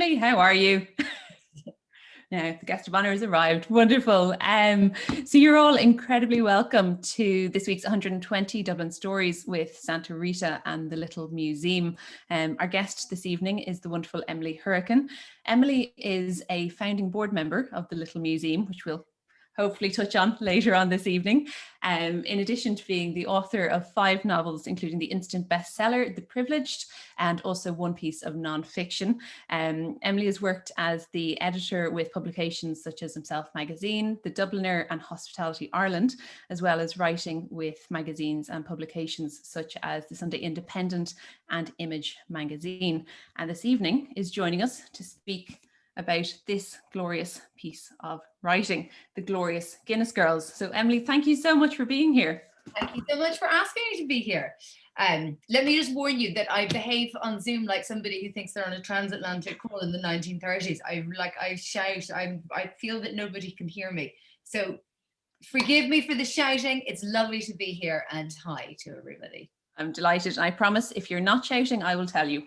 Emily. How are you? Now, the guest of honour has arrived. Wonderful. So you're all incredibly welcome to this week's 120 Dublin Stories with Santa Rita and the Little Museum. Our guest this evening is the wonderful Emily Hourican. Emily is a founding board member of the Little Museum, which we'll hopefully touch on later on this evening. In addition to being the author of 5 novels, including the instant bestseller, The Privileged, and also one piece of non-fiction. Emily has worked as the editor with publications such as Himself Magazine, The Dubliner and Hospitality Ireland, as well as writing with magazines and publications such as The Sunday Independent and Image Magazine. And this evening is joining us to speak about this glorious piece of writing, the Glorious Guinness Girls. So Emily, thank you so much for being here. Thank you so much for asking me to be here. Let me just warn you that I behave on Zoom like somebody who thinks they're on a transatlantic call in the 1930s. I shout, I feel that nobody can hear me. So forgive me for the shouting. It's lovely to be here, and hi to everybody. I'm delighted. And I promise if you're not shouting, I will tell you.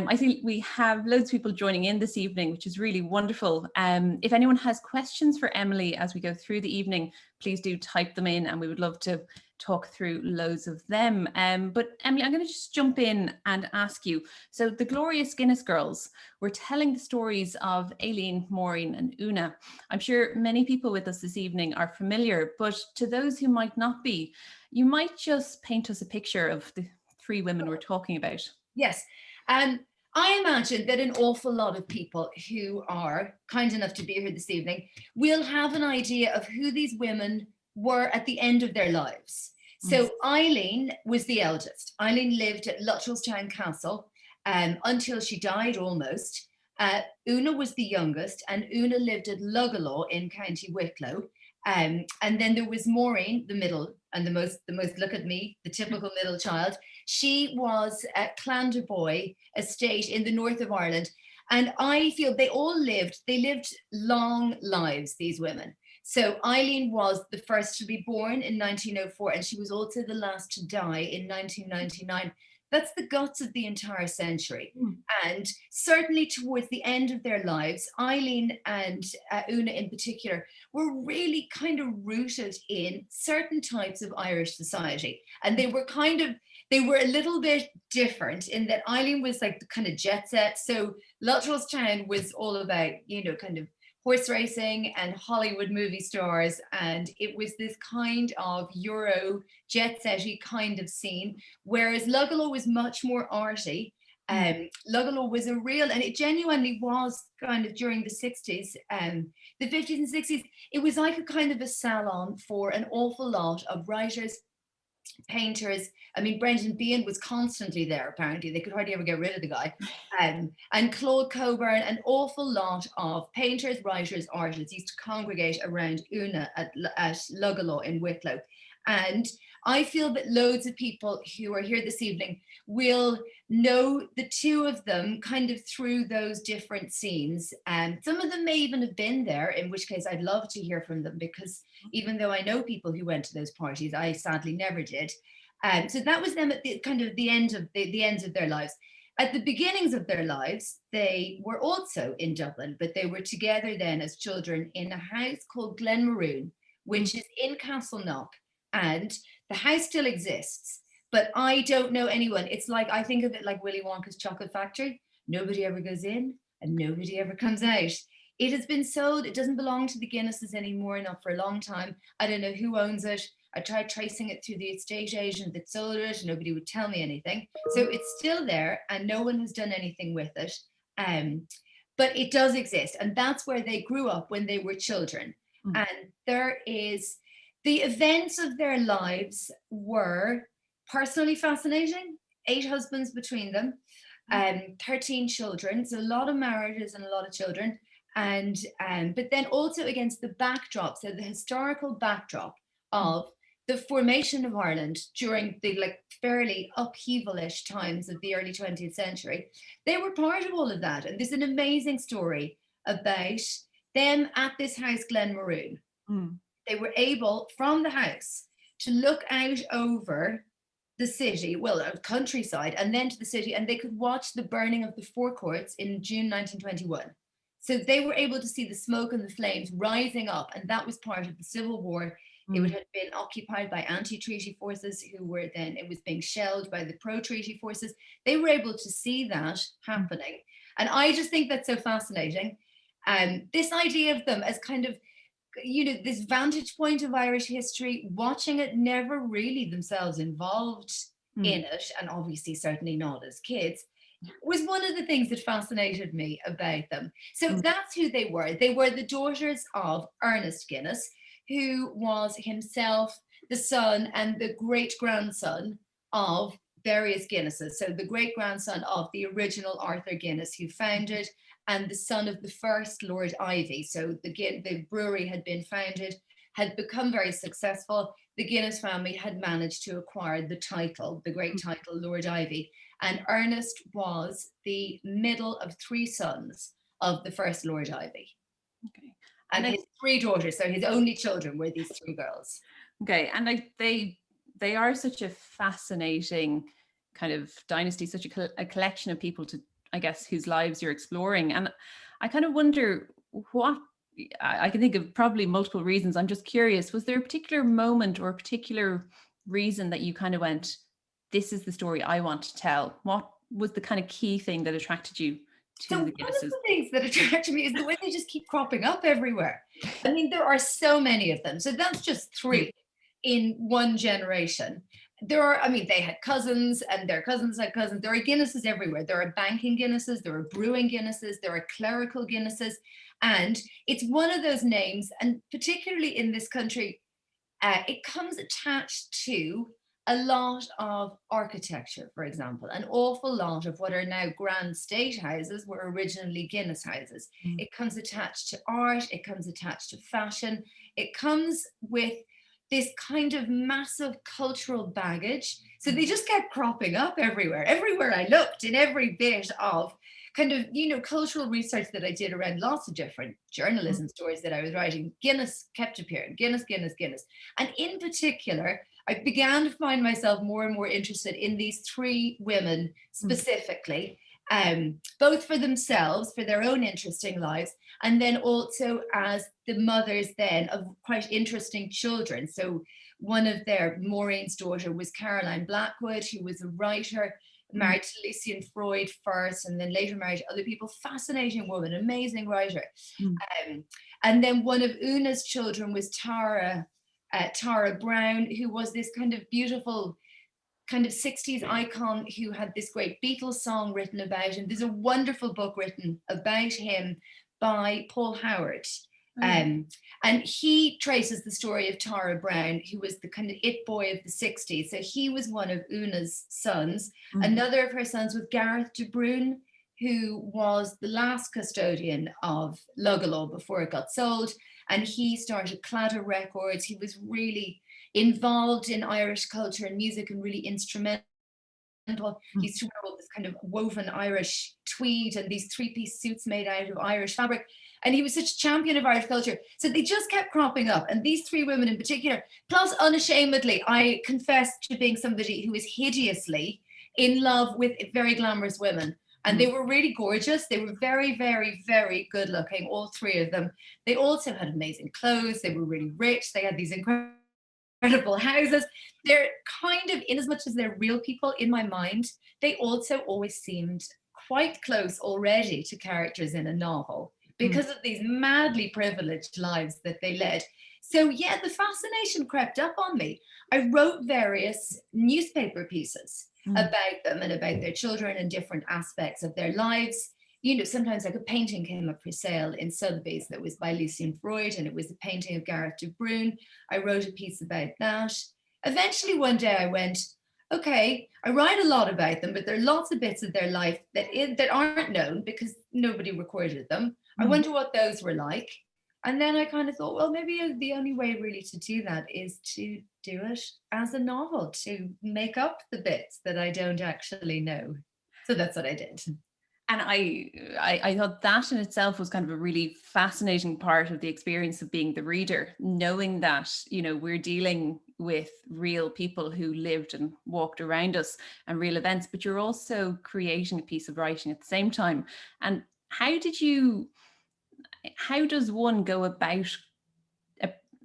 I think we have loads of people joining in this evening, which is really wonderful. If anyone has questions for Emily as we go through the evening, please do type them in and we would love to talk through loads of them. But Emily, I'm going to just jump in and ask you. So the Glorious Guinness Girls, we're telling the stories of Aileen, Maureen and Una. I'm sure many people with us this evening are familiar, but to those who might not be, you might just paint us a picture of the 3 women we're talking about. Yes. I imagine that an awful lot of people who are kind enough to be here this evening will have an idea of who these women were at the end of their lives. So Aileen was the eldest. Aileen lived at Luttrellstown Castle until she died almost. Una was the youngest, and Una lived at Luggalaw in County Wicklow. And then there was Maureen, the middle, and the most look at me, the typical middle child. She was at Clandeboy estate in the north of Ireland. And I feel they lived long lives, these women. So Aileen was the first to be born in 1904, and she was also the last to die in 1999. That's the guts of the entire century. And certainly towards the end of their lives, Aileen and Una in particular were really kind of rooted in certain types of Irish society. And they were a little bit different in that Aileen was like the kind of jet set. So Luttrellstown was all about, kind of horse racing and Hollywood movie stars, and it was this kind of Euro jet setty kind of scene, whereas Luggalaw was much more arty. Luggalaw was and it genuinely was kind of during the 60s, the 50s and 60s, it was like a kind of a salon for an awful lot of writers, painters. I mean, Brendan Behan was constantly there, apparently. They could hardly ever get rid of the guy. And Claude Coburn, an awful lot of painters, writers, artists used to congregate around Una at Luggalaw in Wicklow. And I feel that loads of people who are here this evening will know the 2 of them kind of through those different scenes. And some of them may even have been there, in which case I'd love to hear from them, because even though I know people who went to those parties, I sadly never did. So that was them at the kind of the end of their lives. At the beginnings of their lives, they were also in Dublin, but they were together then as children in a house called Glenmaroon, which is in Castleknock. And the house still exists, but I don't know anyone. It's like, I think of it like Willy Wonka's chocolate factory. Nobody ever goes in and nobody ever comes out. It has been sold. It doesn't belong to the Guinnesses anymore, not for a long time. I don't know who owns it. I tried tracing it through the estate agent that sold it, and nobody would tell me anything. So it's still there and no one has done anything with it. But it does exist. And that's where they grew up when they were children. And there is... The events of their lives were personally fascinating. 8 husbands between them, 13 children, so a lot of marriages and a lot of children. And but then also against the backdrop, so the historical backdrop of the formation of Ireland during the fairly upheaval-ish times of the early 20th century. They were part of all of that. And there's an amazing story about them at this house, Glenmaroon. They were able, from the house, to look out over the city, well, countryside, and then to the city, and they could watch the burning of the forecourts in June 1921. So they were able to see the smoke and the flames rising up, and that was part of the Civil War. It would have been occupied by anti-treaty forces who were then, it was being shelled by the pro-treaty forces. They were able to see that happening. And I just think that's so fascinating. This idea of them as kind of, this vantage point of Irish history, watching it, never really themselves involved in it, and obviously certainly not as kids, was one of the things that fascinated me about them. So that's who they were. They were the daughters of Ernest Guinness, who was himself the son and the great-grandson of various Guinnesses. So the great-grandson of the original Arthur Guinness, who founded, and the son of the first Lord Ivy. So the brewery had been founded, had become very successful. The Guinness family had managed to acquire the title, the great title, Lord Ivy. And Ernest was the middle of three sons of the first Lord Ivy. Okay. And his three daughters, so his only children were these three girls. Okay, and they are such a fascinating kind of dynasty, such a collection of people to, I guess, whose lives you're exploring. And I kind of wonder what, I can think of probably multiple reasons. I'm just curious, was there a particular moment or a particular reason that you kind of went, this is the story I want to tell? What was the kind of key thing that attracted you to the Guinnesses? One of the things that attracted me is the way they just keep cropping up everywhere. I mean, there are so many of them. So that's just three in one generation. There are, I mean, they had cousins and their cousins had cousins. There are Guinnesses everywhere. There are banking Guinnesses, there are brewing Guinnesses, there are clerical Guinnesses. And it's one of those names, and particularly in this country, it comes attached to a lot of architecture, for example. An awful lot of what are now grand state houses were originally Guinness houses. It comes attached to art, it comes attached to fashion, it comes with this kind of massive cultural baggage. So they just kept cropping up everywhere. Everywhere I looked, in every bit of kind of, cultural research that I did around lots of different journalism stories that I was writing, Guinness kept appearing, Guinness, Guinness, Guinness. And in particular, I began to find myself more and more interested in these three women specifically, both for themselves, for their own interesting lives, and then also as the mothers then of quite interesting children. So one of Maureen's daughter was Caroline Blackwood, who was a writer, married to Lucian Freud first, and then later married to other people. Fascinating woman, amazing writer. And then one of Una's children was Tara Brown, who was this kind of beautiful kind of 60s icon who had this great Beatles song written about him. There's a wonderful book written about him by Paul Howard. And he traces the story of Tara Brown, who was the kind of it boy of the 60s. So he was one of Una's sons. Another of her sons was Gareth de Bruyne, who was the last custodian of Lugalaw before it got sold. And he started Claddagh Records. He was really involved in Irish culture and music and really instrumental. He's wear all this kind of woven Irish tweed and these three-piece suits made out of Irish fabric. And he was such a champion of Irish culture. So they just kept cropping up. And these three women in particular, plus unashamedly, I confess to being somebody who is hideously in love with very glamorous women. And they were really gorgeous. They were very, very, very good looking, all three of them. They also had amazing clothes. They were really rich. They had these incredible houses. They're kind of, in as much as they're real people in my mind, they also always seemed quite close already to characters in a novel because of these madly privileged lives that they led. So yeah, the fascination crept up on me. I wrote various newspaper pieces about them and about their children and different aspects of their lives. Sometimes like a painting came up for sale in Sotheby's that was by Lucian Freud, and it was a painting of Gareth de Bruyne. I wrote a piece about that. Eventually one day I went, okay, I write a lot about them, but there are lots of bits of their life that aren't known because nobody recorded them. I wonder what those were like. And then I kind of thought, well, maybe the only way really to do that is to do it as a novel, to make up the bits that I don't actually know. So that's what I did. And I thought that in itself was kind of a really fascinating part of the experience of being the reader, knowing that, you know, we're dealing with real people who lived and walked around us and real events, but you're also creating a piece of writing at the same time. And how does one go about,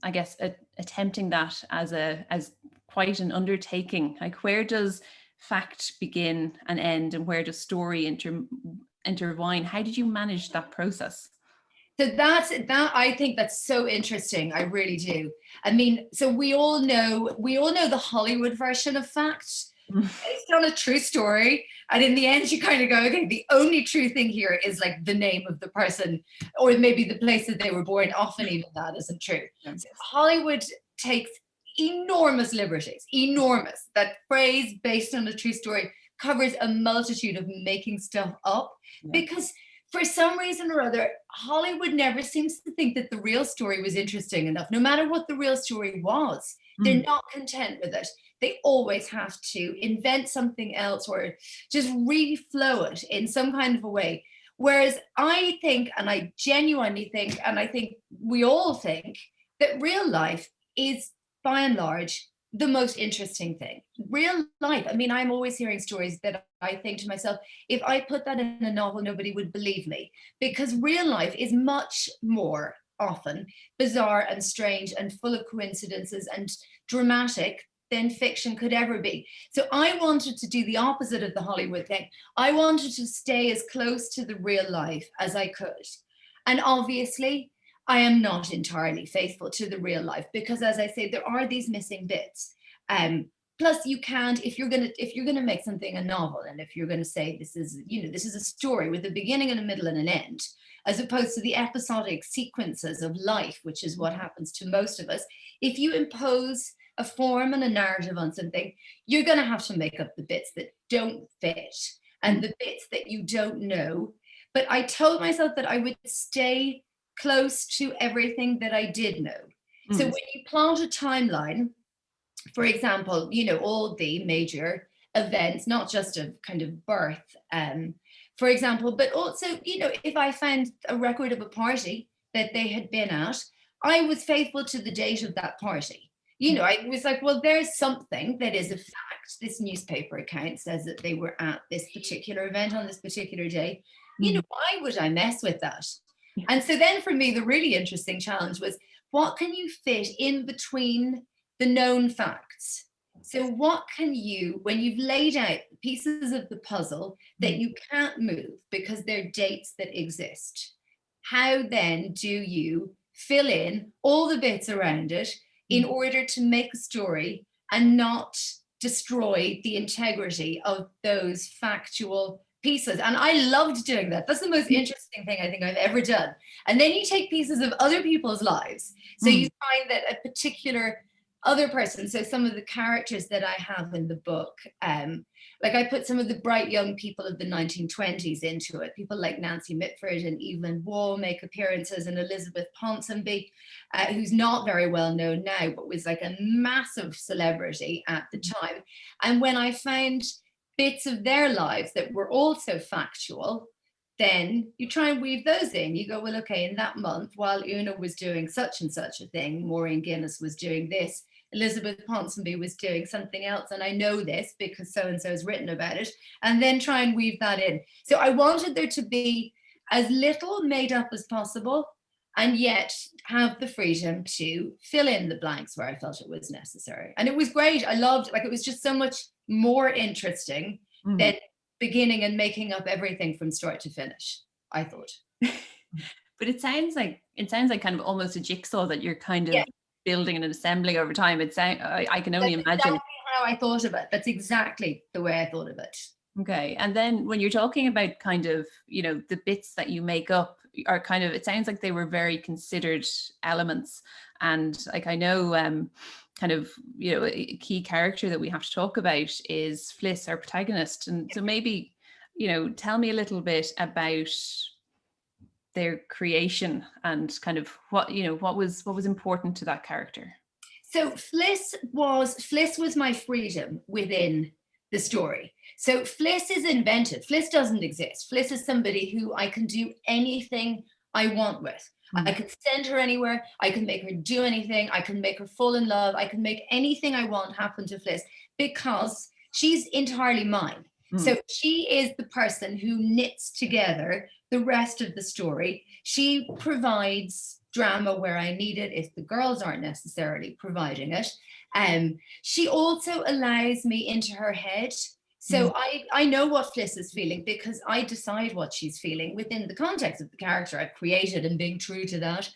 I guess, attempting that as quite an undertaking? Like, where does fact begin and end, and where does story intertwine? How did you manage that process? So that I think that's so interesting. I really do. I mean, so we all know the Hollywood version of fact, based on a true story. And in the end, you kind of go, okay, the only true thing here is like the name of the person, or maybe the place that they were born. Often even that isn't true. Yeah. So Hollywood takes enormous liberties, enormous. That phrase based on a true story covers a multitude of making stuff up, because for some reason or other, Hollywood never seems to think that the real story was interesting enough. No matter what the real story was, they're not content with it. They always have to invent something else or just reflow it in some kind of a way. Whereas I think, and I genuinely think, and I think we all think, that real life is by and large the most interesting thing. Real life. I mean, I'm always hearing stories that I think to myself, if I put that in a novel, nobody would believe me, because real life is much more often bizarre and strange and full of coincidences and dramatic than fiction could ever be. So I wanted to do the opposite of the Hollywood thing. I wanted to stay as close to the real life as I could. And obviously, I am not entirely faithful to the real life, because, as I say, there are these missing bits. Plus, you can't, if you're gonna make something a novel, and if you're gonna say this is a story with a beginning and a middle and an end, as opposed to the episodic sequences of life, which is what happens to most of us. If you impose a form and a narrative on something, you're going to have to make up the bits that don't fit and the bits that you don't know. But I told myself that I would stay close to everything that I did know. So when you plot a timeline, for example, all the major events, not just of kind of birth, for example, but also, if I found a record of a party that they had been at, I was faithful to the date of that party. I was like, well, there's something that is a fact. This newspaper account says that they were at this particular event on this particular day. Why would I mess with that? And so then for me, the really interesting challenge was, what can you fit in between the known facts? So what can you, when you've laid out pieces of the puzzle that you can't move because they're dates that exist, how then do you fill in all the bits around it in order to make a story and not destroy the integrity of those factual pieces? And I loved doing that. That's the most interesting thing I think I've ever done. And then you take pieces of other people's lives. So you find that a particular other person, so some of the characters that I have in the book, like I put some of the bright young people of the 1920s into it. People like Nancy Mitford and Evelyn Waugh make appearances, and Elizabeth Ponsonby, who's not very well known now, but was like a massive celebrity at the time. And when I found bits of their lives that were also factual, then you try and weave those in. You go, well, okay, in that month, while Una was doing such and such a thing, Maureen Guinness was doing this, Elizabeth Ponsonby was doing something else, and I know this because so-and-so has written about it, and then try and weave that in. So I wanted there to be as little made up as possible, and yet have the freedom to fill in the blanks where I felt it was necessary. And it was great. I loved, it was just so much more interesting than beginning and making up everything from start to finish, I thought. But it sounds like kind of almost a jigsaw that you're kind of building and assembling over time. I can only imagine. Exactly how I thought of it. That's exactly the way I thought of it. Okay. And then when you're talking about kind of, the bits that you make up are kind of, it sounds like they were very considered elements. And like, I know kind of, a key character that we have to talk about is Fliss, our protagonist. And so maybe, tell me a little bit about their creation and kind of what was important to that character. So Fliss was my freedom within the story. So Fliss is invented. Fliss doesn't exist. Fliss is somebody who I can do anything I want with. I can send her anywhere. I can make her do anything. I can make her fall in love. I can make anything I want happen to Fliss because she's entirely mine. So she is the person who knits together the rest of the story. She provides drama where I need it if the girls aren't necessarily providing it. She also allows me into her head. So I know what Fliss is feeling because I decide what she's feeling within the context of the character I've created and being true to that.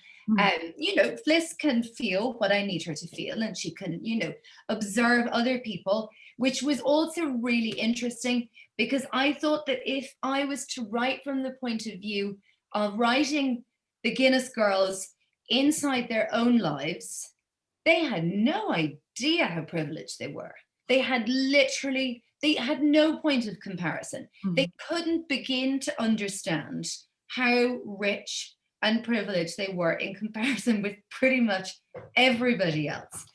You know, Fliss can feel what I need her to feel, and she can, you know, observe other people, which was also really interesting because I thought that if I was to write from the point of view of writing the Guinness girls inside their own lives, they had no idea how privileged they were. They had no point of comparison. They couldn't begin to understand how rich and privileged they were in comparison with pretty much everybody else.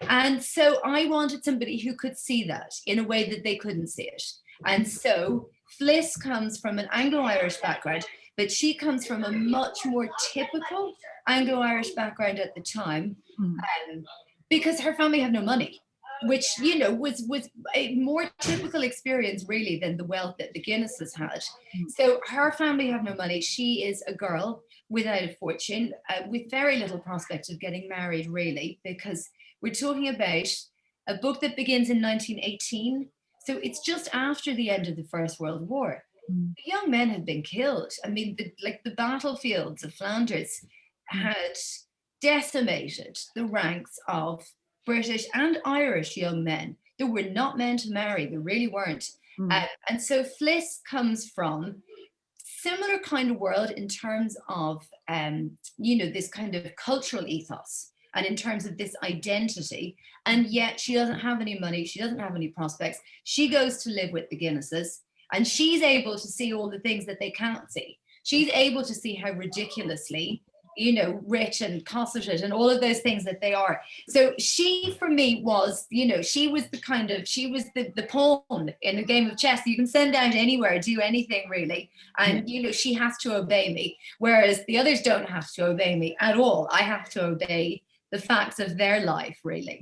And so I wanted somebody who could see that in a way that they couldn't see it. And so Fliss comes from an Anglo-Irish background, but she comes from a much more typical Anglo-Irish background at the time, because her family had no money, which, you know, was a more typical experience really than the wealth that the Guinnesses had. So her family have no money. She is a girl without a fortune, with very little prospect of getting married really, because we're talking about a book that begins in 1918. So it's just after the end of the First World War. The young men had been killed. I mean, the battlefields of Flanders had decimated the ranks of British and Irish young men. They were not meant to marry, they really weren't. And so Fliss comes from similar kind of world in terms of, you know, this kind of cultural ethos and in terms of this identity. And yet she doesn't have any money, she doesn't have any prospects. She goes to live with the Guinnesses and she's able to see all the things that they can't see. She's able to see how ridiculously, you know, rich and cosseted and all of those things that they are. So she, for me, was, you know, she was the pawn in a game of chess. You can send out anywhere, do anything really. And, you know, she has to obey me. Whereas the others don't have to obey me at all. I have to obey the facts of their life, really.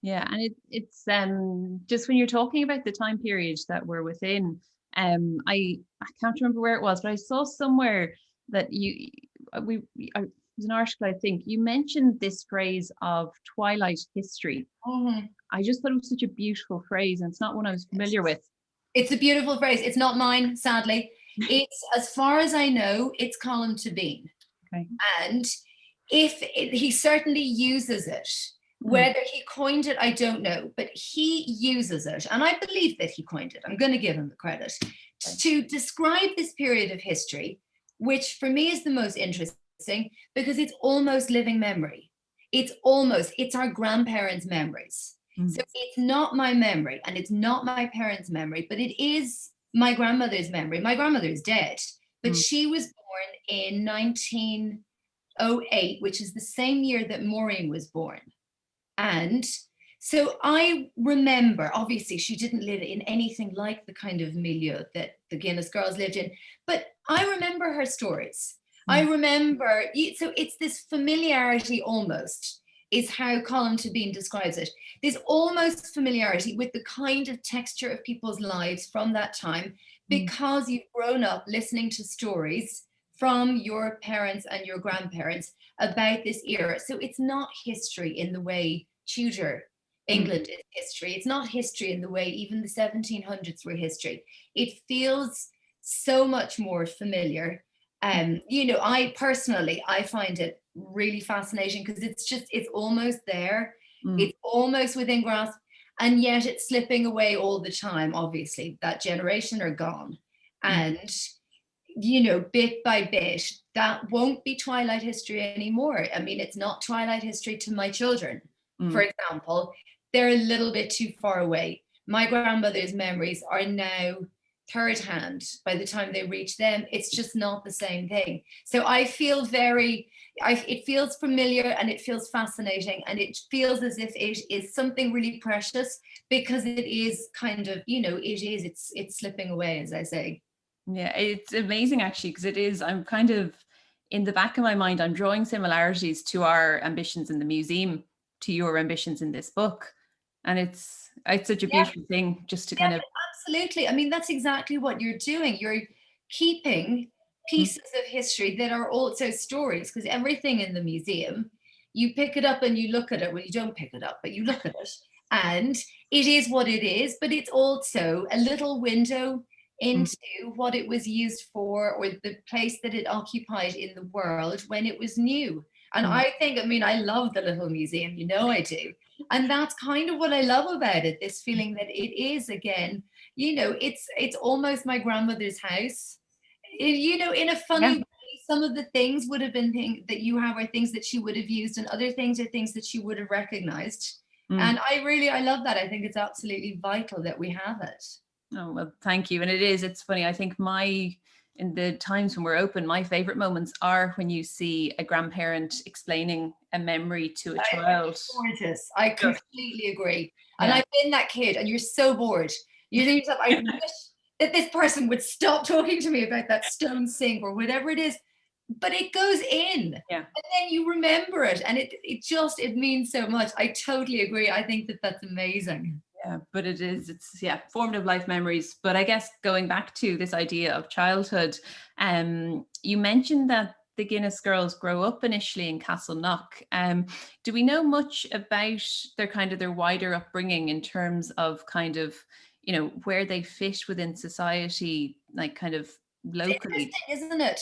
Yeah, and it's just when you're talking about the time period that we're within, I can't remember where it was, but I saw somewhere that it was an article, I think, you mentioned this phrase of twilight history. I just thought it was such a beautiful phrase, and it's not one I was familiar with. It's a beautiful phrase. It's not mine, sadly. It's, as far as I know, it's Colm Tóibín. Okay. And he certainly uses it. Whether he coined it, I don't know, but he uses it, and I believe that he coined it. I'm going to give him the credit to describe this period of history, which for me is the most interesting because it's almost living memory. It's our grandparents' memories. So it's not my memory and it's not my parents' memory, but it is my grandmother's memory. My grandmother is dead, but she was born in 1908, which is the same year that Maureen was born. And so I remember, obviously, she didn't live in anything like the kind of milieu that the Guinness girls lived in, but I remember her stories. I remember, so it's this familiarity almost, is how Colm Tóibín describes it. This almost familiarity with the kind of texture of people's lives from that time, because you've grown up listening to stories from your parents and your grandparents about this era. So it's not history in the way Tudor England is history. It's not history in the way even the 1700s were history. It feels so much more familiar. You know, I find it really fascinating because it's almost there. It's almost within grasp, and yet it's slipping away all the time. Obviously, that generation are gone. And you know, bit by bit, that won't be Twilight history anymore. I mean, it's not Twilight history to my children, for example. They're a little bit too far away. My grandmother's memories are now third hand by the time they reach them. It's just not the same thing. So I feel it feels familiar, and it feels fascinating, and it feels as if it is something really precious, because it is kind of, it's slipping away, as I say. Yeah, it's amazing actually, because it is, I'm kind of, in the back of my mind, I'm drawing similarities to our ambitions in the museum to your ambitions in this book. And it's such a beautiful thing just to kind of. Absolutely. I mean, that's exactly what you're doing. You're keeping pieces of history that are also stories, because everything in the museum, you pick it up and you look at it. Well, you don't pick it up, but you look at it, and it is what it is, but it's also a little window into what it was used for, or the place that it occupied in the world when it was new. And I think, I mean, I love the little museum, I do. And that's kind of what I love about it, this feeling that it is, again, it's almost my grandmother's house. In a funny way, some of the things would have been things that you have are things that she would have used, and other things are things that she would have recognized. And I love that. I think it's absolutely vital that we have it. Oh, well, thank you. And it's funny. I think in the times when we're open, my favorite moments are when you see a grandparent explaining a memory to a child. Gorgeous. I completely agree. And I've been that kid, and you're so bored. You think to yourself, I wish that this person would stop talking to me about that stone sink or whatever it is. But it goes in, and then you remember it, and it means so much. I totally agree. I think that that's amazing. Yeah, but it's formative life memories. But I guess going back to this idea of childhood, you mentioned that the Guinness girls grow up initially in Castleknock. Do we know much about their wider upbringing in terms of kind of, where they fit within society, like kind of locally? It's interesting, isn't it?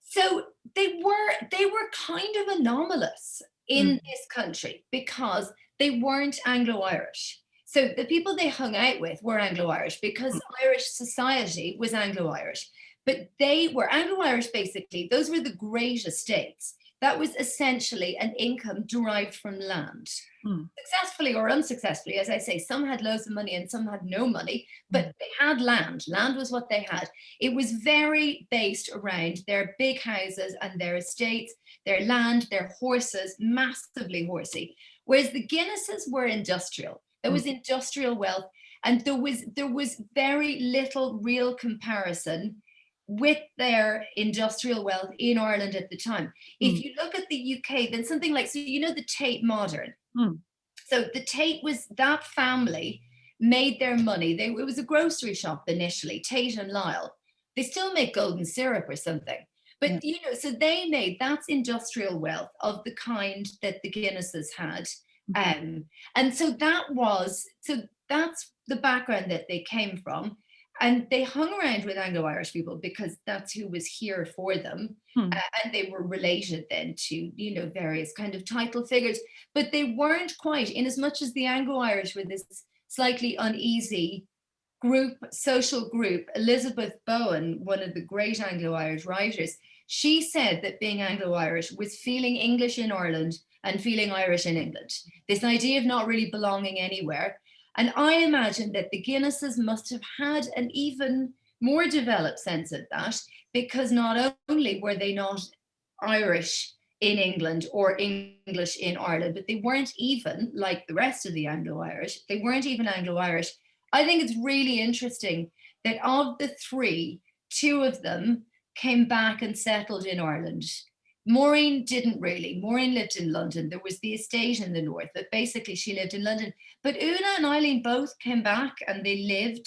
So they were kind of anomalous in this country, because they weren't Anglo-Irish. So the people they hung out with were Anglo-Irish, because Irish society was Anglo-Irish. But they were Anglo-Irish, basically. Those were the great estates. That was essentially an income derived from land. Successfully or unsuccessfully, as I say, some had loads of money and some had no money, but they had land. Land was what they had. It was very based around their big houses and their estates, their land, their horses, massively horsey. Whereas the Guinnesses were industrial. There was industrial wealth, and there was very little real comparison with their industrial wealth in Ireland at the time. If you look at the UK, then something like, the Tate Modern. So the Tate that family made their money. It was a grocery shop initially, Tate and Lyle. They still make golden syrup or something. But, so they that's industrial wealth of the kind that the Guinnesses had. And so that's the background that they came from. And they hung around with Anglo-Irish people because that's who was here for them. And they were related then to, various kind of title figures. But they weren't quite, in as much as the Anglo-Irish were this slightly uneasy social group. Elizabeth Bowen, one of the great Anglo-Irish writers, she said that being Anglo-Irish was feeling English in Ireland and feeling Irish in England. This idea of not really belonging anywhere. And I imagine that the Guinnesses must have had an even more developed sense of that, because not only were they not Irish in England or English in Ireland, but they weren't even, like the rest of the Anglo-Irish, they weren't even Anglo-Irish. I think it's really interesting that of the three, two of them came back and settled in Ireland. Maureen didn't really. Maureen lived in London. There was the estate in the north, but basically she lived in London. But Una and Eileen both came back, and they lived,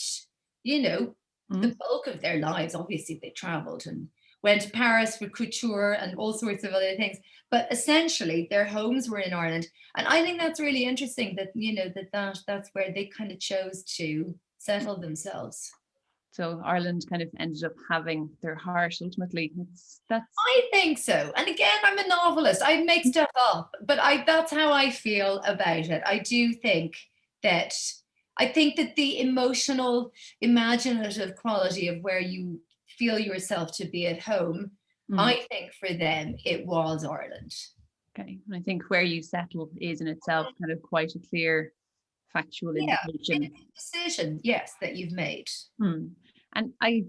the bulk of their lives. Obviously, they traveled and went to Paris for couture and all sorts of other things. But essentially, their homes were in Ireland. And I think that's really interesting that, that's where they kind of chose to settle themselves. So Ireland kind of ended up having their heart ultimately. I think so. And again, I'm a novelist. I make stuff up, but that's how I feel about it. I do think that the emotional, imaginative quality of where you feel yourself to be at home, I think for them it was Ireland. Okay. And I think where you settle is in itself kind of quite a clear factual indication. Decision, yes, that you've made. And I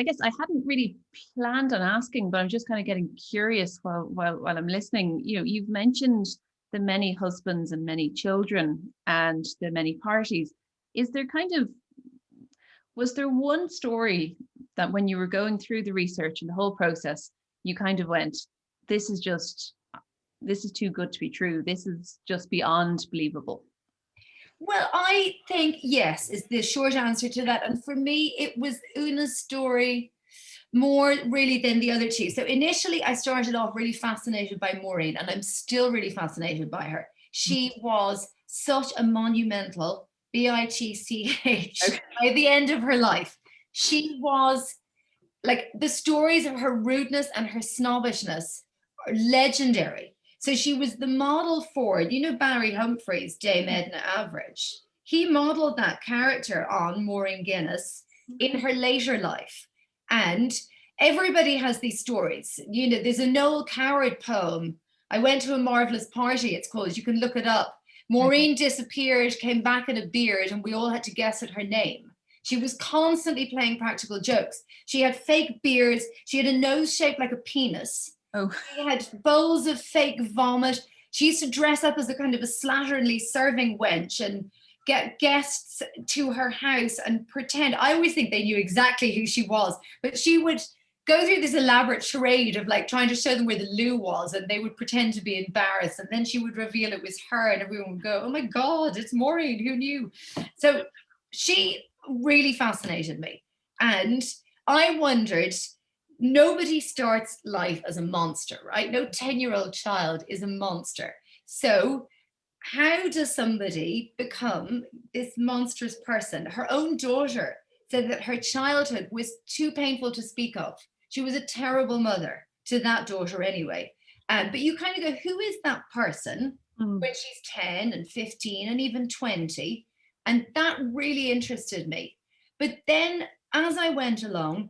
guess I hadn't really planned on asking, but I'm just kind of getting curious while I'm listening. You know, you've mentioned the many husbands and many children and the many parties. Is there kind of Was there one story that when you were going through the research and the whole process, you kind of went, this is too good to be true. This is just beyond believable. Well, I think yes is the short answer to that. And for me, it was Una's story more really than the other two. So initially, I started off really fascinated by Maureen, and I'm still really fascinated by her. She was such a monumental bitch Okay. by the end of her life. She was like the stories of her rudeness and her snobbishness are legendary. So she was the model for, you know, Barry Humphries, Dame Edna Average. He modeled that character on Maureen Guinness in her later life. And everybody has these stories. You know, there's a Noel Coward poem. I went to a marvelous party, it's called. You can look it up. Maureen disappeared, came back in a beard, and we all had to guess at her name. She was constantly playing practical jokes. She had fake beards. She had a nose shaped like a penis. Oh, She had bowls of fake vomit. She used to dress up as a kind of a slatternly serving wench and get guests to her house and pretend. I always think they knew exactly who she was, but she would go through this elaborate charade of like trying to show them where the loo was, and they would pretend to be embarrassed, and then she would reveal it was her, and everyone would go, oh my God, it's Maureen, who knew? So she really fascinated me. And I wondered, nobody starts life as a monster, right? No 10-year-old child is a monster. So how does somebody become this monstrous person? Her own daughter said that her childhood was too painful to speak of. She was a terrible mother to that daughter anyway. But you kind of go, who is that person when she's 10 and 15 and even 20? And that really interested me. But then as I went along,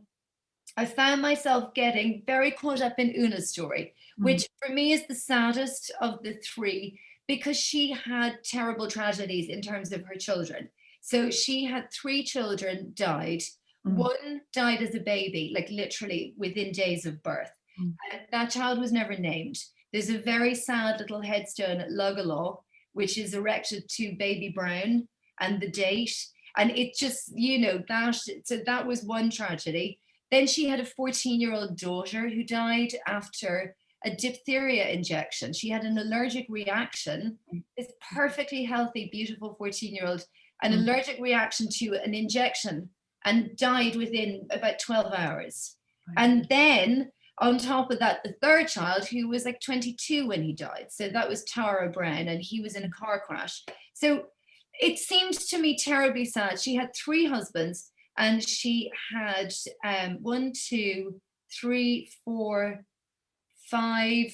I found myself getting very caught up in Una's story, which for me is the saddest of the three because she had terrible tragedies in terms of her children. So she had three children died. One died as a baby, like literally within days of birth. And that child was never named. There's a very sad little headstone at Lugalaw, which is erected to baby Brown and the date. And it just, you know, that was one tragedy. Then she had a 14-year-old daughter who died after a diphtheria injection. She had an allergic reaction. This perfectly healthy, beautiful 14-year-old, an allergic reaction to an injection and died within about 12 hours. And then on top of that, the third child, who was like 22 when he died. So that was Tara Brown, and he was in a car crash. So it seemed to me terribly sad. She had three husbands, and she had 1, 2, 3, 4, 5,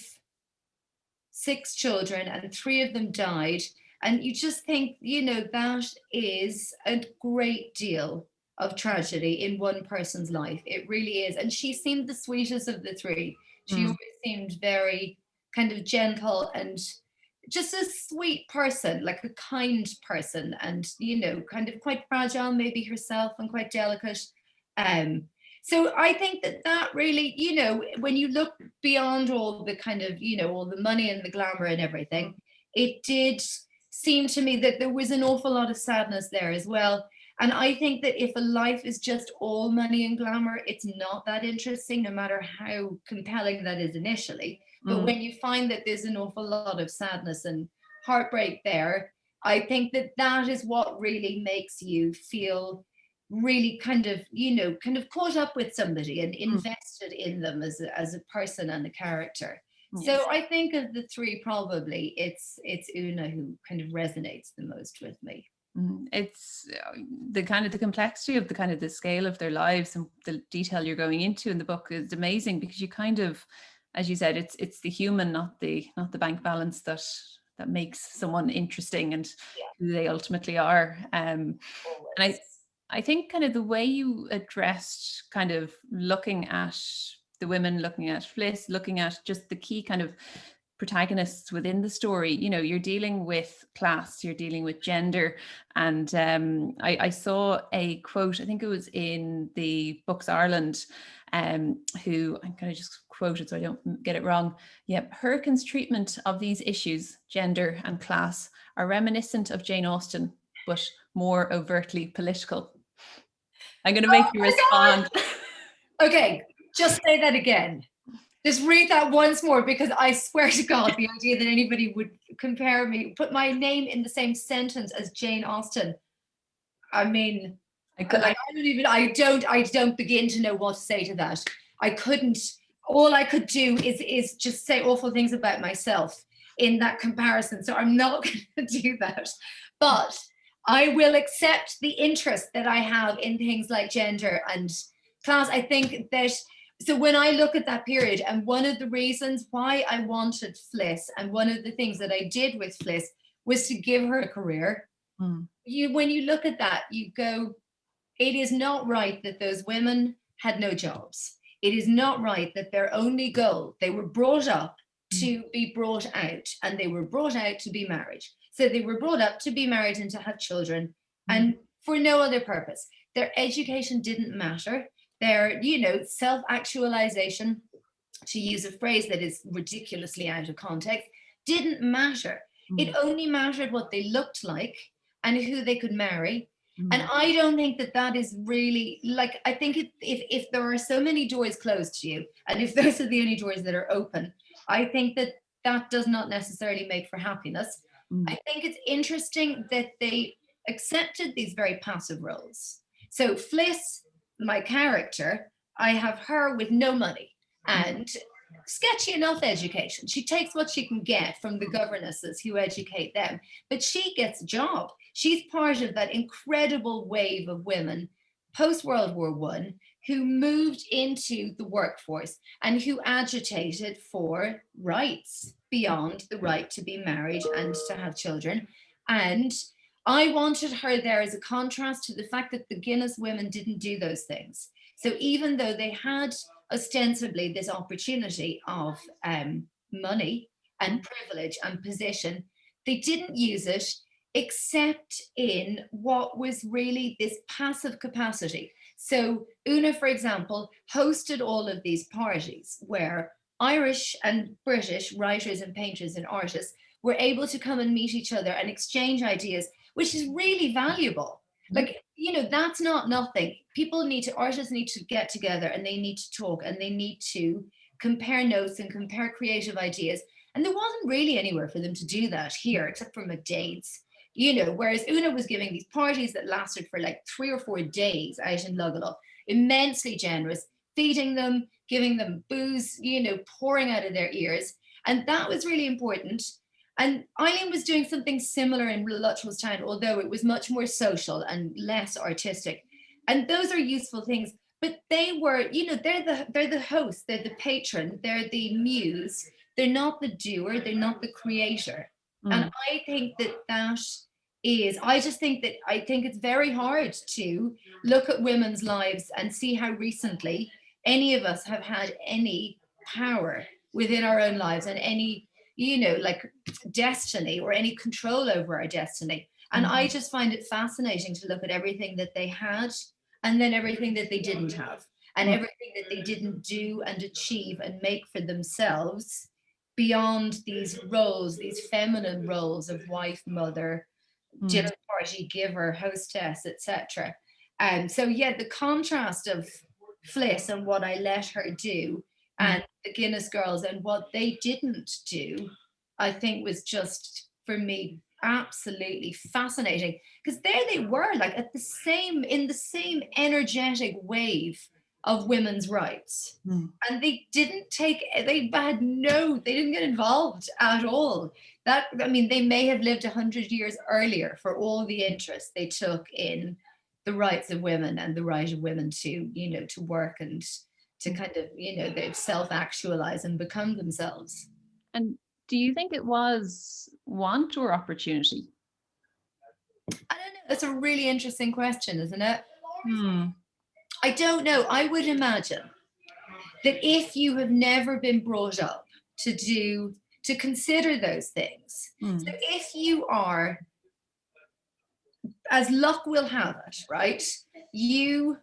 6 children, and 3 of them died. And you just think, you know, that is a great deal of tragedy in one person's life. It really is. And she seemed the sweetest of the three. She always seemed very kind of gentle and just a sweet person, like a kind person, and, you know, kind of quite fragile maybe herself and quite delicate. So I think that really, you know, when you look beyond all the kind of, you know, all the money and the glamour and everything, it did seem to me that there was an awful lot of sadness there as well. And I think that if a life is just all money and glamour, it's not that interesting, no matter how compelling that is initially. But when you find that there's an awful lot of sadness and heartbreak there, I think that that is what really makes you feel really kind of, you know, kind of caught up with somebody and invested in them as a person and a character. Yes. So I think of the three, probably it's Una who kind of resonates the most with me. It's the kind of the complexity of the kind of the scale of their lives and the detail you're going into in the book is amazing, because you kind of, as you said, it's the human, not the bank balance that makes someone interesting and who they ultimately are. And I think kind of the way you addressed kind of looking at the women, looking at Fliss, looking at just the key kind of protagonists within the story. You know, you're dealing with class, you're dealing with gender. And I saw a quote, I think it was in the Books Ireland, who I'm going to just quote it so I don't get it wrong. Yep, Hourican's treatment of these issues, gender and class, are reminiscent of Jane Austen, but more overtly political. I'm going to make you respond. Okay, just say that again. Just read that once more, because I swear to God, the idea that anybody would compare me, put my name in the same sentence as Jane Austen. I mean, I don't begin to know what to say to that. I couldn't. All I could do is just say awful things about myself in that comparison. So I'm not going to do that. But I will accept the interest that I have in things like gender and class. I think that, so when I look at that period, and one of the reasons why I wanted Fliss, and one of the things that I did with Fliss, was to give her a career. When you look at that, you go, it is not right that those women had no jobs. It is not right that their only goal, they were brought up to be brought out, and they were brought out to be married. So they were brought up to be married and to have children, and for no other purpose. Their education didn't matter. Their, self-actualization, to use a phrase that is ridiculously out of context, didn't matter. It only mattered what they looked like and who they could marry. And I don't think that that is really, like, I think if there are so many doors closed to you, and if those are the only doors that are open, I think that that does not necessarily make for happiness. I think it's interesting that they accepted these very passive roles. So Fliss, my character, I have her with no money and sketchy enough education. She takes what she can get from the governesses who educate them, but she gets a job. She's part of that incredible wave of women post-World War I who moved into the workforce and who agitated for rights beyond the right to be married and to have children. And I wanted her there as a contrast to the fact that the Guinness women didn't do those things. So even though they had ostensibly this opportunity of money and privilege and position, they didn't use it except in what was really this passive capacity. So Una, for example, hosted all of these parties where Irish and British writers and painters and artists were able to come and meet each other and exchange ideas, which is really valuable. Like, that's not nothing. Artists need to get together and they need to talk and they need to compare notes and compare creative ideas. And there wasn't really anywhere for them to do that here, except for McDade's, whereas Una was giving these parties that lasted for like 3 or 4 days out in Lugalov, immensely generous, feeding them, giving them booze, pouring out of their ears. And that was really important. And Eileen was doing something similar in Luttrellstown, although it was much more social and less artistic. And those are useful things. But they were, they're the host, they're the patron, they're the muse. They're not the doer, they're not the creator. And I think I think it's very hard to look at women's lives and see how recently any of us have had any power within our own lives and any, like destiny or any control over our destiny. And I just find it fascinating to look at everything that they had and then everything that they didn't have and everything that they didn't do and achieve and make for themselves beyond these roles, these feminine roles of wife, mother, dinner party giver, hostess, etc. So the contrast of Fliss and what I let her do and the Guinness Girls and what they didn't do, I think was just, for me, absolutely fascinating. Because there they were, like in the same energetic wave of women's rights. And they didn't get involved at all. They may have lived 100 years earlier for all the interest they took in the rights of women and the right of women to, to work and to kind of, they self-actualize and become themselves. And do you think it was want or opportunity? I don't know. That's a really interesting question, isn't it? I don't know. I would imagine that if you have never been brought up to to consider those things. So if you are, as luck will have it, right, you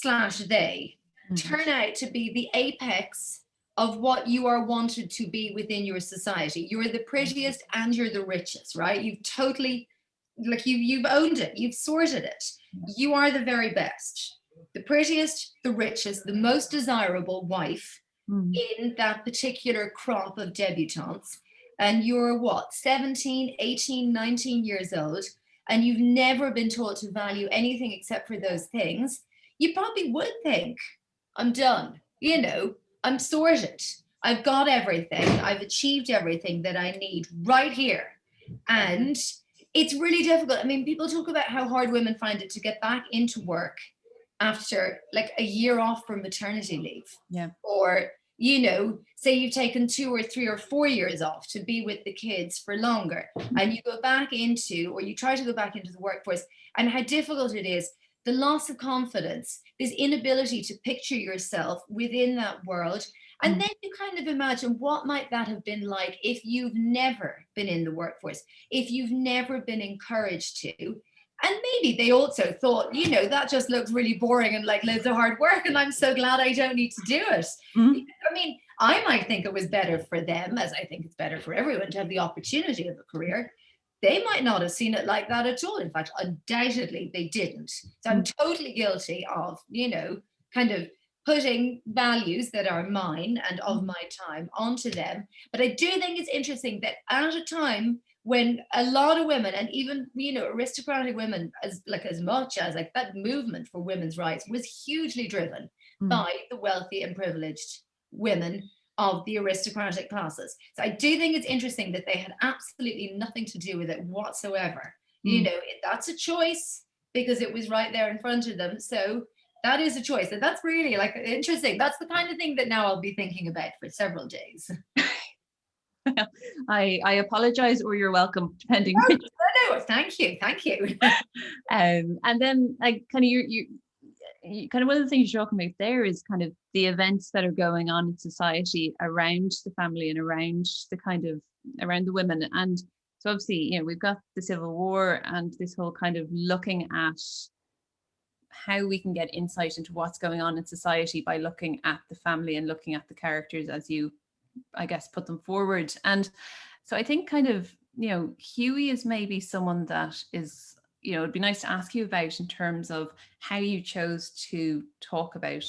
/ they turn out to be the apex of what you are wanted to be within your society. You're the prettiest and you're the richest, right? You've totally, like you've owned it, you've sorted it. You are the very best, the prettiest, the richest, the most desirable wife in that particular crop of debutantes. And you're what, 17, 18, 19 years old, and you've never been taught to value anything except for those things. You probably would think, I'm done, I'm sorted. I've got everything. I've achieved everything that I need right here. And it's really difficult. I mean, people talk about how hard women find it to get back into work after like a year off from maternity leave. Yeah. Or, say you've taken 2 or 3 or 4 years off to be with the kids for longer, and you go back into, or you try to go back into the workforce, and how difficult it is, the loss of confidence, this inability to picture yourself within that world. And then you kind of imagine what might that have been like if you've never been in the workforce, if you've never been encouraged to. And maybe they also thought, that just looks really boring and like loads of hard work, and I'm so glad I don't need to do it. I mean, I might think it was better for them, as I think it's better for everyone to have the opportunity of a career. They might not have seen it like that at all. In fact, undoubtedly they didn't. So I'm totally guilty of, kind of putting values that are mine and of my time onto them. But I do think it's interesting that at a time when a lot of women, and even, aristocratic women, as much as like that movement for women's rights was hugely driven by the wealthy and privileged women of the aristocratic classes. So I do think it's interesting that they had absolutely nothing to do with it whatsoever. That's a choice because it was right there in front of them. So that is a choice. And that's really like interesting. That's the kind of thing that now I'll be thinking about for several days. I apologize, or you're welcome, depending. No, thank you. And then like kind of you kind of one of the things you're talking about there is kind of the events that are going on in society around the family and around the women. And so obviously, we've got the Civil War and this whole kind of looking at how we can get insight into what's going on in society by looking at the family and looking at the characters as you, I guess, put them forward. And so I think kind of, Hughie is maybe someone that is, it'd be nice to ask you about in terms of how you chose to talk about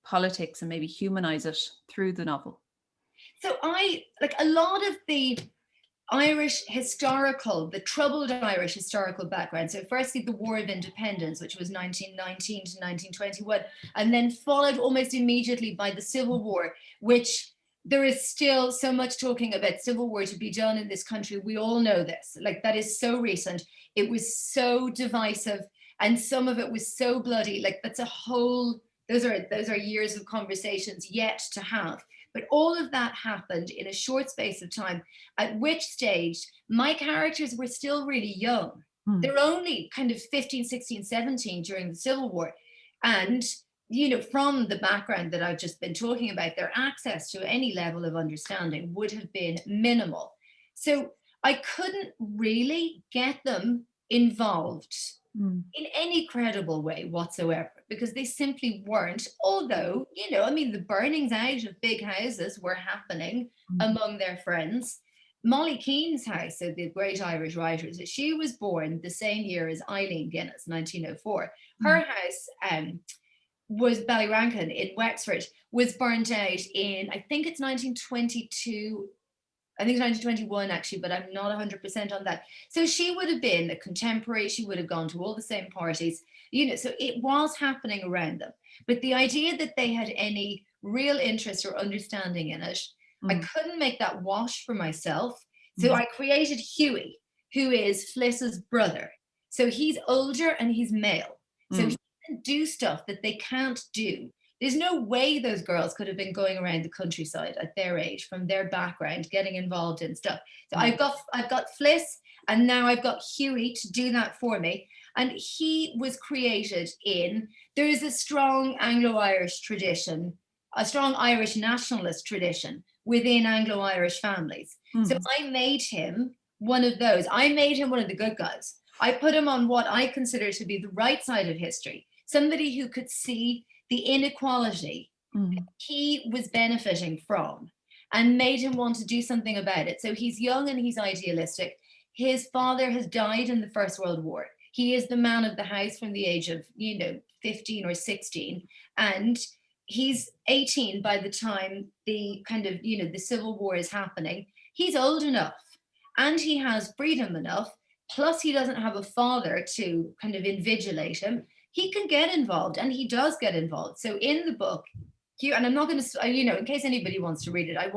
politics and maybe humanize it through the novel. So I, like a lot of the the troubled Irish historical background. So firstly, the War of Independence, which was 1919 to 1921, and then followed almost immediately by the Civil War, which there is still so much talking about civil war to be done in this country. We all know this, like that is so recent. It was so divisive and some of it was so bloody. Like that's a whole, those are years of conversations yet to have. But all of that happened in a short space of time, at which stage my characters were still really young. They're only kind of 15, 16, 17 during the Civil War. And from the background that I've just been talking about, their access to any level of understanding would have been minimal. So I couldn't really get them involved in any credible way whatsoever, because they simply weren't. Although, the burnings out of big houses were happening among their friends. Molly Keane's house, so the great Irish writer, she was born the same year as Eileen Guinness, 1904. Her house was Ballyrankin in Wexford, was burnt out in, I think it's 1922, I think it's 1921 actually, but I'm not 100% on that. So she would have been a contemporary, she would have gone to all the same parties, so it was happening around them. But the idea that they had any real interest or understanding in it, I couldn't make that wash for myself. So I created Hughie, who is Fliss's brother. So he's older and he's male. So he can do stuff that they can't do. There's no way those girls could have been going around the countryside at their age, from their background, getting involved in stuff. So I've got Fliss, and now I've got Hughie to do that for me. And he was created there is a strong Anglo-Irish tradition a strong Irish nationalist tradition within Anglo-Irish families. So I made him one of those. I made him one of the good guys. I put him on what I consider to be the right side of history, somebody who could see the inequality he was benefiting from and made him want to do something about it. So he's young and he's idealistic. His father has died in the First World War. He is the man of the house from the age of, 15 or 16. And he's 18 by the time the kind of, the Civil War is happening. He's old enough and he has freedom enough. Plus he doesn't have a father to kind of invigilate him. He can get involved, and he does get involved. So in the book, and I'm not going to, in case anybody wants to read it, I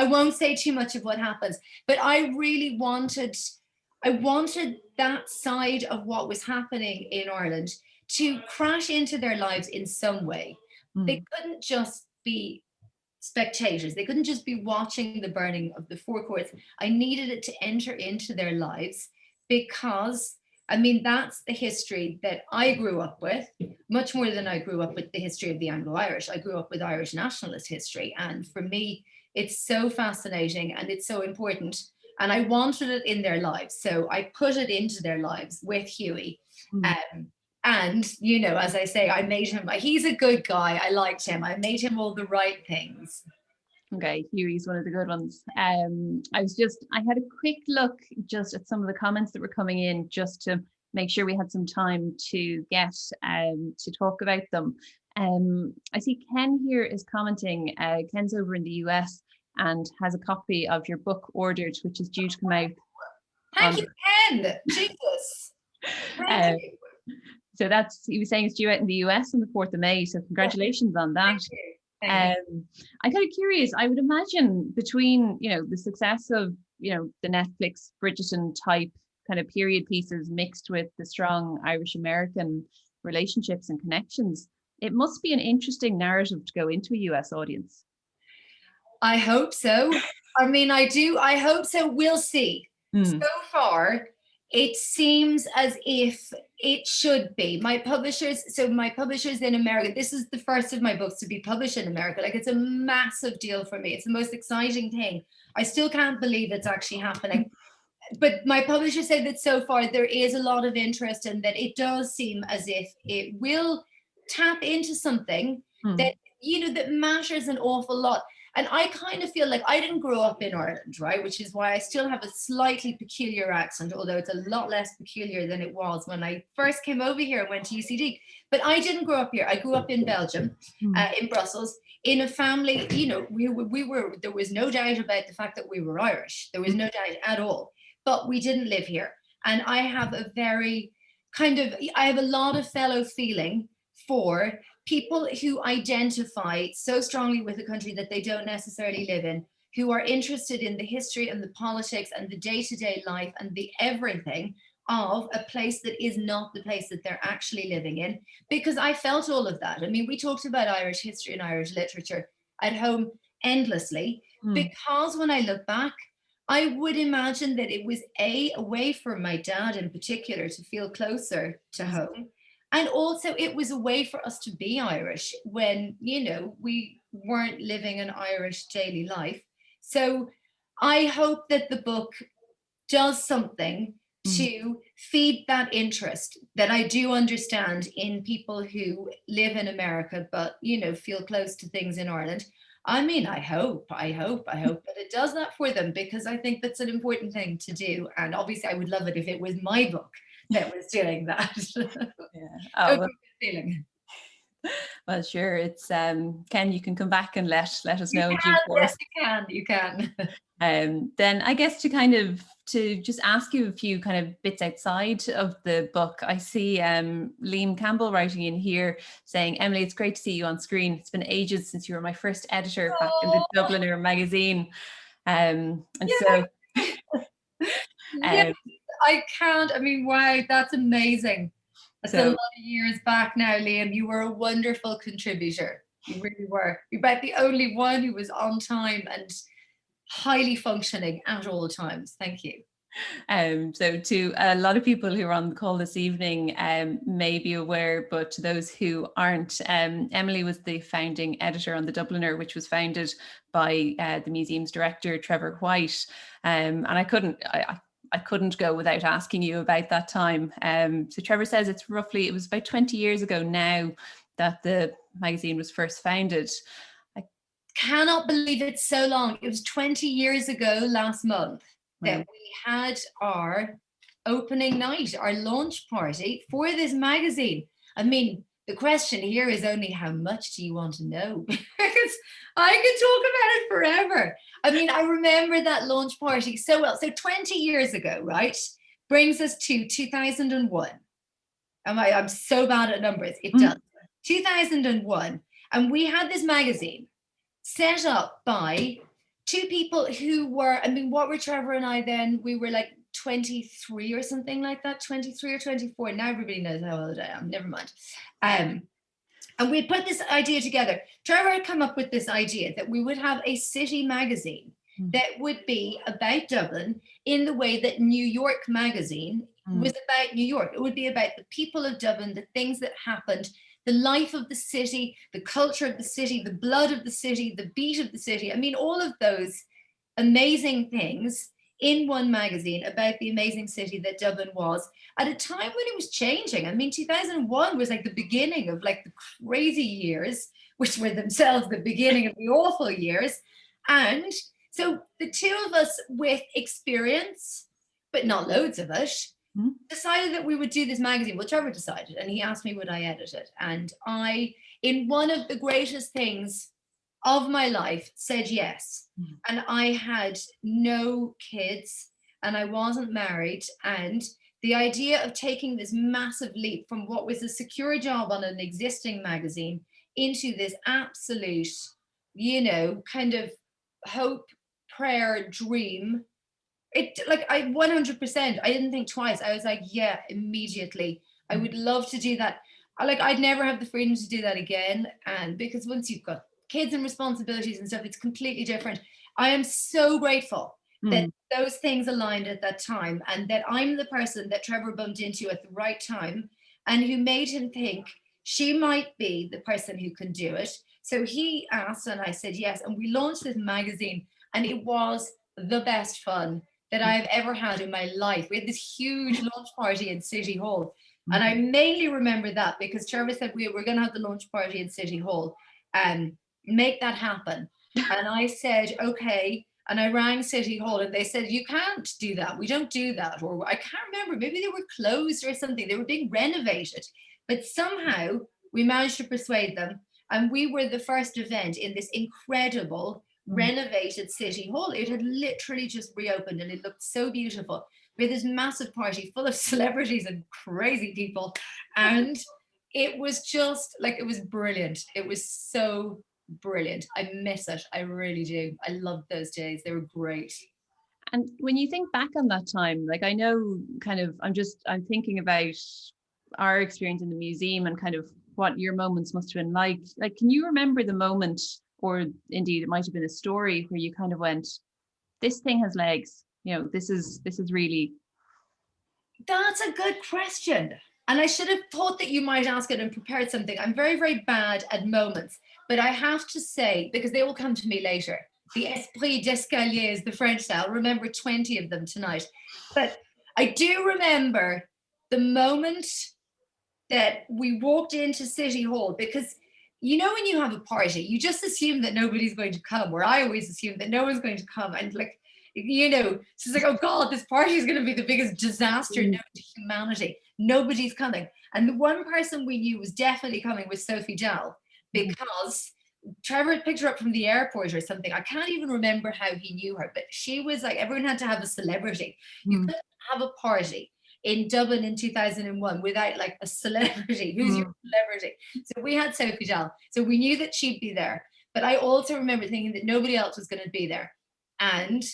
won't say too much of what happens, but I really wanted that side of what was happening in Ireland to crash into their lives in some way. They couldn't just be spectators. They couldn't just be watching the burning of the Four Courts. I needed it to enter into their lives because, that's the history that I grew up with, much more than I grew up with the history of the Anglo-Irish. I grew up with Irish nationalist history. And for me, it's so fascinating and it's so important. And I wanted it in their lives. So I put it into their lives with Hughie. And, as I say, I made him, he's a good guy. I liked him. I made him all the right things. Okay, Hughie's one of the good ones. I had a quick look just at some of the comments that were coming in just to make sure we had some time to get to talk about them. I see Ken here is commenting. Ken's over in the US and has a copy of your book ordered, which is due to come out. Thank you, Ken. Jesus. Thank you. So he was saying it's due out in the US on the 4th of May. So congratulations on that. Thank you. I'm kind of curious. I would imagine between, the success of, the Netflix Bridgerton type kind of period pieces mixed with the strong Irish-American relationships and connections, it must be an interesting narrative to go into a US audience. I hope so. I do. I hope so. We'll see. So far, it seems as if it should be. My publishers in America, this is the first of my books to be published in America. Like, it's a massive deal for me. It's the most exciting thing. I still can't believe it's actually happening. But my publishers say that so far there is a lot of interest, and that it does seem as if it will tap into something that, that matters an awful lot. And I kind of feel like I didn't grow up in Ireland, right? Which is why I still have a slightly peculiar accent, although it's a lot less peculiar than it was when I first came over here and went to UCD. But I didn't grow up here. I grew up in Belgium, in Brussels, in a family, we were, there was no doubt about the fact that we were Irish. There was no doubt at all. But we didn't live here. And I have I have a lot of fellow feeling for people who identify so strongly with a country that they don't necessarily live in, who are interested in the history and the politics and the day-to-day life and the everything of a place that is not the place that they're actually living in. Because I felt all of that. We talked about Irish history and Irish literature at home endlessly, because when I look back, I would imagine that it was a way for my dad in particular to feel closer to home. And also it was a way for us to be Irish when, we weren't living an Irish daily life. So I hope that the book does something to feed that interest that I do understand in people who live in America, but, feel close to things in Ireland. I hope that it does that for them, because I think that's an important thing to do. And obviously I would love it if it was my book that was doing that. Yeah. Oh, well, feeling. Well, sure. It's Ken, you can come back and let us know in due course. Yes, you can. Then I guess to just ask you a few kind of bits outside of the book. I see Liam Campbell writing in here saying, Emily, it's great to see you on screen. It's been ages since you were my first editor back in the Dubliner magazine. Yes, I can't. Wow, that's amazing. That's a lot of years back now, Liam. You were a wonderful contributor. You really were. You're about the only one who was on time and highly functioning at all times. Thank you. So to a lot of people who are on the call this evening may be aware, but to those who aren't, Emily was the founding editor on the Dubliner, which was founded by the museum's director, Trevor White. And I couldn't go without asking you about that time. So Trevor says it was about 20 years ago now that the magazine was first founded. Cannot believe it's so long. It was 20 years ago last month that we had our opening night, our launch party for this magazine. I mean, the question here is only how much do you want to know? Because I could talk about it forever. I mean, I remember that launch party so well. So 20 years ago, right? Brings us to 2001. I'm so bad at numbers. It does. 2001. And we had this magazine set up by two people who were, I mean, what were Trevor and I then? We were like 23 or something like that, 23 or 24. Now everybody knows how old I am, never mind. And we put this idea together. Trevor had come up with this idea that we would have a city magazine that would be about Dublin in the way that New York Magazine was about New York. It would be about the people of Dublin, the things that happened, the life of the city, the culture of the city, the blood of the city, the beat of the city. I mean, all of those amazing things in one magazine about the amazing city that Dublin was at a time when it was changing. I mean, 2001 was like the beginning of like the crazy years, which were themselves the beginning of the awful years. And so the two of us with experience, but not loads of it, decided that we would do this magazine. Well, Trevor decided, and he asked me would I edit it. And I, in one of the greatest things of my life, said yes. And I had no kids and I wasn't married. And the idea of taking this massive leap from what was a secure job on an existing magazine into this absolute, you know, kind of hope, prayer, dream, it like I 100%, I didn't think twice. I was like, yeah, immediately. I would love to do that. I'd never have the freedom to do that again. And because once you've got kids and responsibilities and stuff, it's completely different. I am so grateful that those things aligned at that time and that I'm the person that Trevor bumped into at the right time and who made him think she might be the person who can do it. So he asked and I said yes. And we launched this magazine and it was the best fun that I've ever had in my life. We had this huge launch party in City Hall. And I mainly remember that because Trevor said we were going to have the launch party in City Hall and make that happen. And I said, okay. And I rang City Hall and they said, you can't do that. We don't do that. Or I can't remember, maybe they were closed or something. They were being renovated. But somehow we managed to persuade them. And we were the first event in this incredible renovated City Hall. It had literally just reopened and it looked so beautiful. We had this massive party full of celebrities and crazy people. And it was just like, it was brilliant. It was so brilliant. I miss it. I really do. I loved those days. They were great. And when you think back on that time, like I know kind of, I'm thinking about our experience in the museum and kind of what your moments must have been like. Like, can you remember the moment, or indeed it might have been a story where you kind of went, this thing has legs, you know, this is really. That's a good question. And I should have thought that you might ask it and prepared something. I'm very, very bad at moments, but I have to say, because they will come to me later, the esprit d'escalier is the French style. I'll remember 20 of them tonight. But I do remember the moment that we walked into City Hall, because you know, when you have a party, you just assume that nobody's going to come, or I always assume that no one's going to come. And like, you know, it's like, oh God, this party is going to be the biggest disaster known to humanity. Nobody's coming. And the one person we knew was definitely coming was Sophie Dahl, because Trevor had picked her up from the airport or something. I can't even remember how he knew her, but she was like, everyone had to have a celebrity. You couldn't have a party in Dublin in 2001 without like a celebrity. Who's your celebrity? So we had Sophie Dahl. So we knew that she'd be there. But I also remember thinking that nobody else was going to be there. And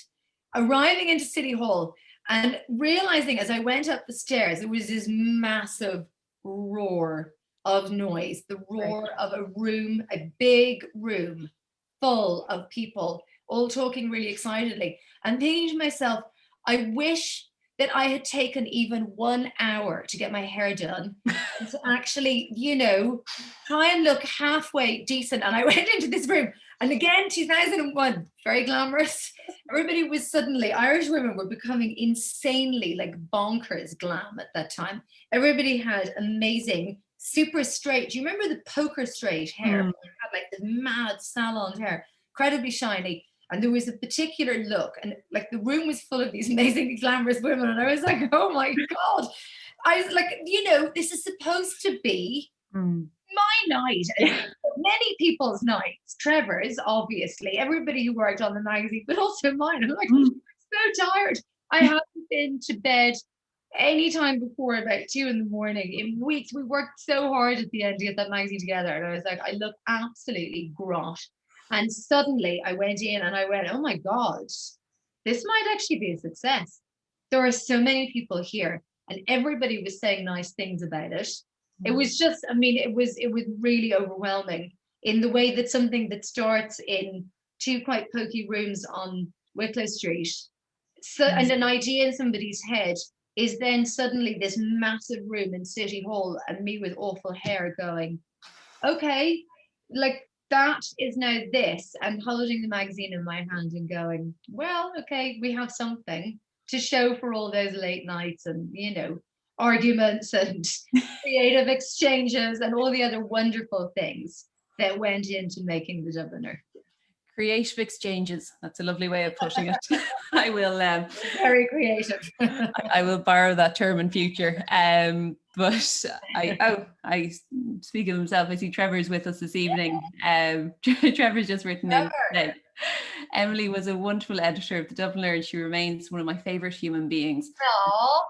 arriving into City Hall and realizing as I went up the stairs, there was this massive roar of noise, the roar of a room, a big room full of people all talking really excitedly. And thinking to myself, I wish that I had taken even 1 hour to get my hair done and to actually, try and look halfway decent. And I went into this room, and again, 2001, very glamorous. Everybody was suddenly, Irish women were becoming insanely like bonkers glam at that time. Everybody had amazing, super straight. Do you remember the poker straight hair? It had like this mad salon hair, incredibly shiny. And there was a particular look, and like the room was full of these amazingly glamorous women. And I was like, oh my God. I was like, this is supposed to be my night, many people's nights, Trevor's, obviously, everybody who worked on the magazine, but also mine. I'm like, I'm so tired. I haven't been to bed any time before about 2 a.m. in weeks. We worked so hard at the end to get that magazine together. And I was like, I look absolutely grot. And suddenly I went in and I went, oh my God, this might actually be a success. There are so many people here, and everybody was saying nice things about it. It was just, it was really overwhelming in the way that something that starts in 2 quite pokey rooms on Wicklow Street, and an idea in somebody's head is then suddenly this massive room in City Hall, and me with awful hair going, okay, like that is now this, and holding the magazine in my hand and going, well, okay, we have something to show for all those late nights and, arguments and creative exchanges and all the other wonderful things that went into making the Dubliner. Creative exchanges. That's a lovely way of putting it. I will very creative. I will borrow that term in future. But I speak of himself. I see Trevor's with us this evening. Trevor's just written in today. Emily was a wonderful editor of the Dubliner, and she remains one of my favorite human beings. Aww.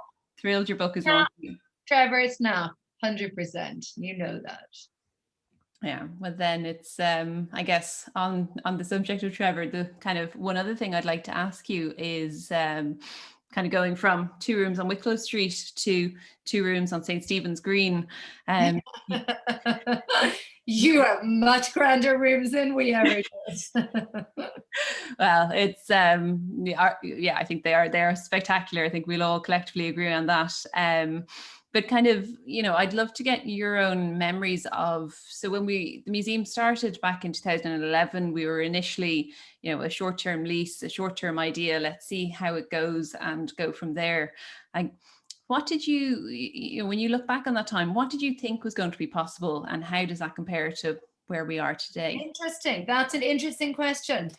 Thrilled your book is wonderful. Trevor, it's not 100%. You know that. Yeah, well then it's I guess on the subject of Trevor, the kind of one other thing I'd like to ask you is kind of going from 2 rooms on Wicklow Street to 2 rooms on St. Stephen's Green. You have much grander rooms than we ever did. Well, it's I think they are spectacular. I think we'll all collectively agree on that. But kind of, I'd love to get your own memories of, so when the museum started back in 2011, we were initially, a short-term lease, a short-term idea, let's see how it goes and go from there. What did you, when you look back on that time, what did you think was going to be possible, and how does that compare to where we are today? Interesting. That's an interesting question.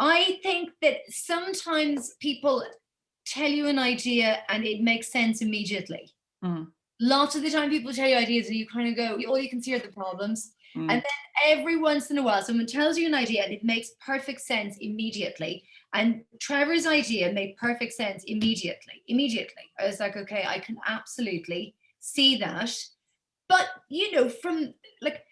I think that sometimes people tell you an idea and it makes sense immediately. Lots of the time people tell you ideas and you kind of go, all you can see are the problems. And then every once in a while someone tells you an idea and it makes perfect sense immediately. And Trevor's idea made perfect sense immediately. I was like, okay, I can absolutely see that. But from like,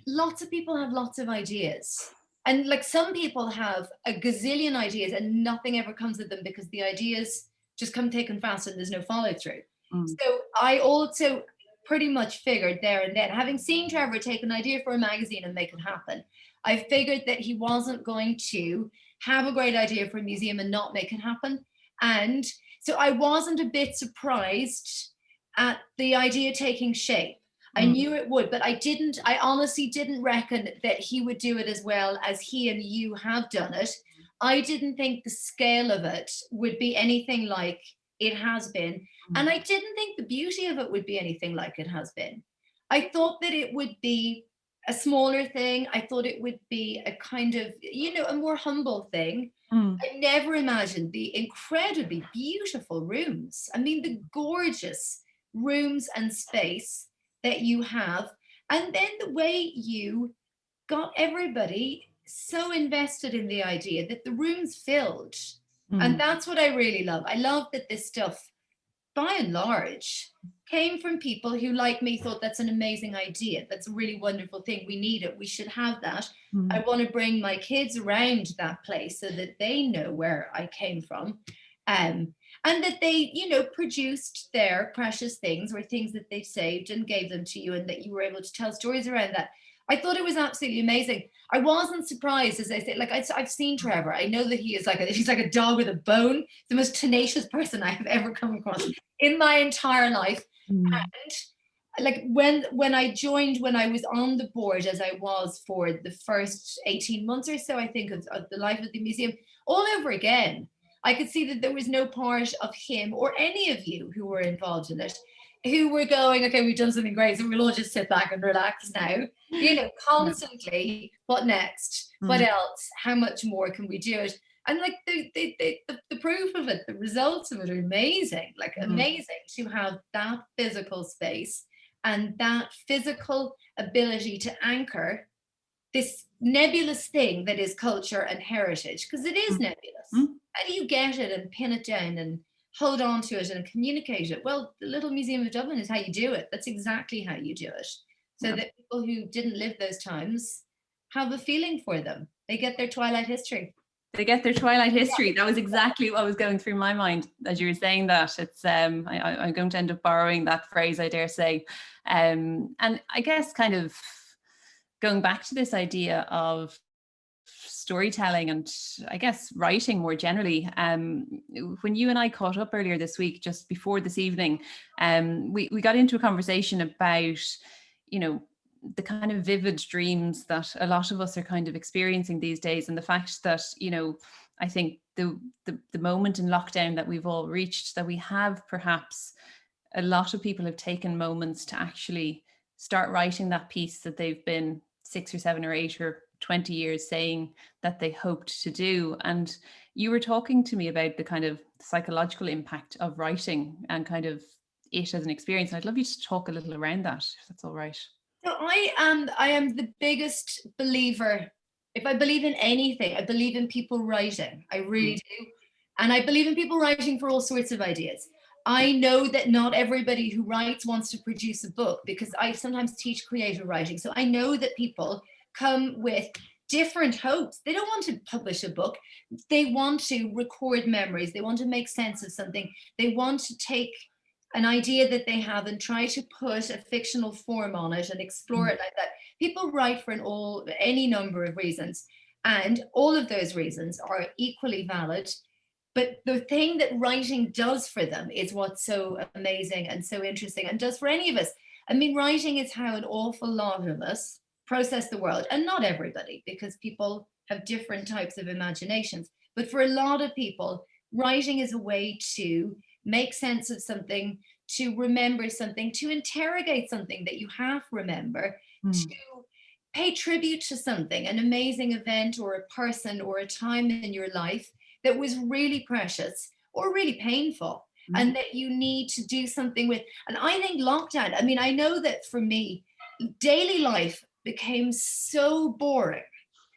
lots of people have lots of ideas, and like some people have a gazillion ideas and nothing ever comes of them because the ideas just come taken fast and there's no follow through. So I also pretty much figured there and then, having seen Trevor take an idea for a magazine and make it happen, I figured that he wasn't going to have a great idea for a museum and not make it happen. And so I wasn't a bit surprised at the idea taking shape. I knew it would, but I honestly didn't reckon that he would do it as well as he and you have done it. I didn't think the scale of it would be anything like it has been. And I didn't think the beauty of it would be anything like it has been. I thought that it would be a smaller thing. I thought it would be a kind of, a more humble thing. I never imagined the incredibly beautiful rooms. I mean, the gorgeous rooms and space that you have. And then the way you got everybody so invested in the idea that the rooms filled. And that's what I really love. I love that this stuff, by and large, came from people who, like me, thought that's an amazing idea. That's a really wonderful thing. We need it. We should have that. I want to bring my kids around that place so that they know where I came from. And that they, produced their precious things or things that they saved and gave them to you, and that you were able to tell stories around that. I thought it was absolutely amazing. I wasn't surprised, as I say, like I've seen Trevor. I know that he's like a dog with a bone, the most tenacious person I have ever come across in my entire life. And like when I joined, when I was on the board, as I was for the first 18 months or so, I think, of the life of the museum, all over again, I could see that there was no part of him or any of you who were involved in it who were going, okay, we've done something great, so we'll all just sit back and relax now. You know, constantly, what next? What else? How much more can we do it? And like the proof of it, the results of it are amazing, like amazing to have that physical space and that physical ability to anchor this nebulous thing that is culture and heritage, because it is nebulous. How do you get it and pin it down and hold on to it and communicate it? Well, the Little Museum of Dublin is how you do it. That's exactly how you do it. So that people who didn't live those times have a feeling for them. They get their twilight history. They get their twilight history. That was exactly what was going through my mind as you were saying that. It's I'm going to end up borrowing that phrase, I dare say. And I guess kind of going back to this idea of storytelling and I guess writing more generally, when you and I caught up earlier this week, just before this evening, we got into a conversation about, you know, the kind of vivid dreams that a lot of us are kind of experiencing these days, and the fact that, you know, I think the moment in lockdown that we've all reached, that we have perhaps a lot of people have taken moments to actually start writing that piece that they've been 6 or 7 or 8 or 20 years saying that they hoped to do. And you were talking to me about the kind of psychological impact of writing and kind of it as an experience. And I'd love you to talk a little around that, if that's all right. So I am the biggest believer. If I believe in anything, I believe in people writing. I really do. And I believe in people writing for all sorts of ideas. I know that not everybody who writes wants to produce a book, because I sometimes teach creative writing. So I know that people come with different hopes. They don't want to publish a book. They want to record memories. They want to make sense of something. They want to take an idea that they have and try to put a fictional form on it and explore it like that. People write for any number of reasons, and all of those reasons are equally valid. But the thing that writing does for them is what's so amazing and so interesting, and does for any of us. I mean, writing is how an awful lot of us process the world, and not everybody, because people have different types of imaginations. But for a lot of people, writing is a way to make sense of something, to remember something, to interrogate something that you half remember, to pay tribute to something, an amazing event or a person or a time in your life that was really precious or really painful, and that you need to do something with. And I think lockdown, I mean, I know that for me, daily life became so boring.